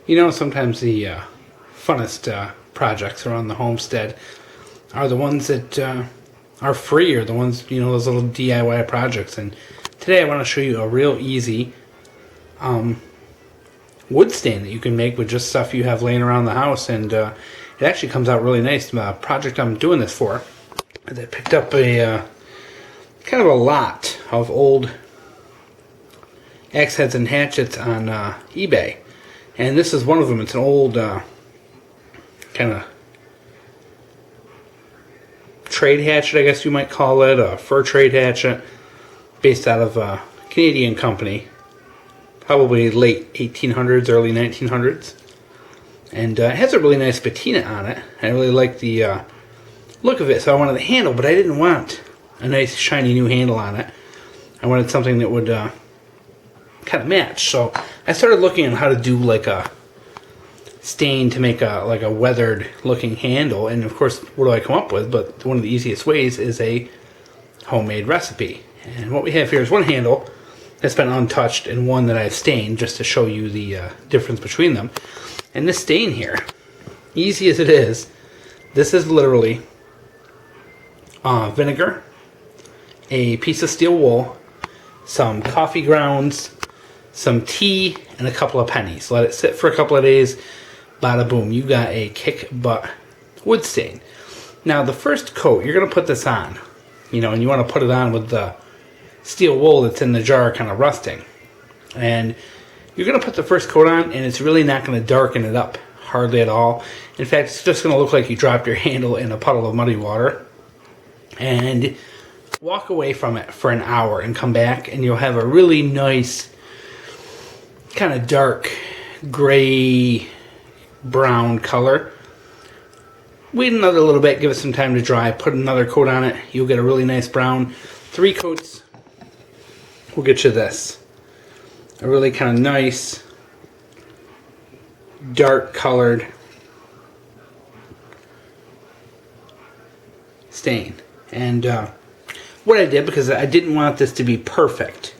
You know, sometimes the funnest projects around the homestead are the ones that are free, or the ones, you know, those little DIY projects. And today I want to show you a real easy wood stain that you can make with just stuff you have laying around the house. And it actually comes out really nice. The project I'm doing this for is I picked up a kind of a lot of old axe heads and hatchets on eBay. And this is one of them. It's an old kind of trade hatchet, I guess you might call it, a fur trade hatchet, based out of a Canadian company, probably late 1800s, early 1900s. And it has a really nice patina on it. I really like the look of it, so I wanted the handle, but I didn't want a nice shiny new handle on it. I wanted something that would kind of match. So I started looking at how to do like a stain to make a weathered looking handle, and of course, what do I come up with? But one of the easiest ways is a homemade recipe. And what we have here is one handle that's been untouched and one that I've stained, just to show you the difference between them. And this stain here, easy as it is, this is literally vinegar, a piece of steel wool, some coffee grounds, some tea, and a couple of pennies. Let it sit for a couple of days. Bada boom, you got a kick butt wood stain. Now the first coat, you're going to put this on, you know, and you want to put it on with the steel wool that's in the jar kind of rusting. And you're going to put the first coat on, and it's really not going to darken it up hardly at all. In fact, it's just going to look like you dropped your handle in a puddle of muddy water. And walk away from it for an hour and come back, and you'll have a really nice kind of dark gray brown color. Wait another little bit, give it some time to dry, put another coat on it, you'll get a really nice brown. 3 coats will get you this, a really kind of nice dark colored stain. And what I did, because I didn't want this to be perfect,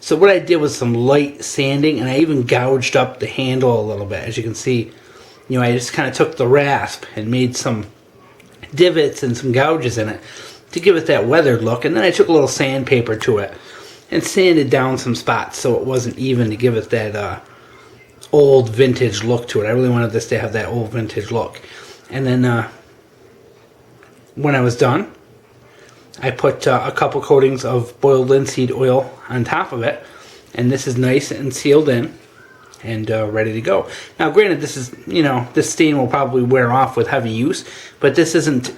so what I did was some light sanding, and I even gouged up the handle a little bit. As you can see, you know, I just kind of took the rasp and made some divots and some gouges in it to give it that weathered look. And then I took a little sandpaper to it and sanded down some spots so it wasn't even, to give it that old vintage look to it. I really wanted this to have that old vintage look. And then when I was done, I put a couple coatings of boiled linseed oil on top of it, and this is nice and sealed in and ready to go. Now granted, this is, you know, this stain will probably wear off with heavy use, but this isn't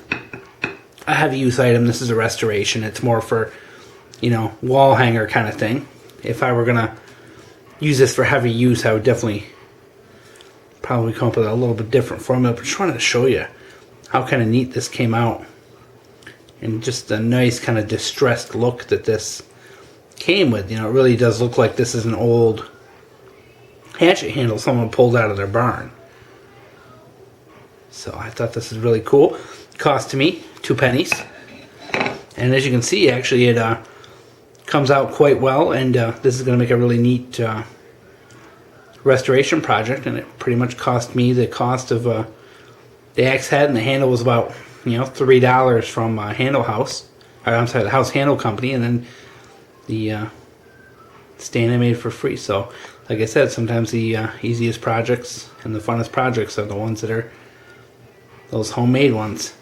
a heavy use item. This is a restoration. It's more for, you know, wall hanger kind of thing. If I were gonna use this for heavy use, I would definitely probably come up with a little bit different formula, but just wanted to show you how kind of neat this came out. And just a nice kind of distressed look that this came with. You know, it really does look like this is an old hatchet handle someone pulled out of their barn. So I thought this is really cool. It cost me 2 pennies. And as you can see, actually it comes out quite well. And this is going to make a really neat restoration project. And it pretty much cost me the cost of the axe head, and the handle was about, you know, $3 from Handle House, or I'm sorry, the House Handle Company, and then the stain I made for free. So, like I said, sometimes the easiest projects and the funnest projects are the ones that are those homemade ones.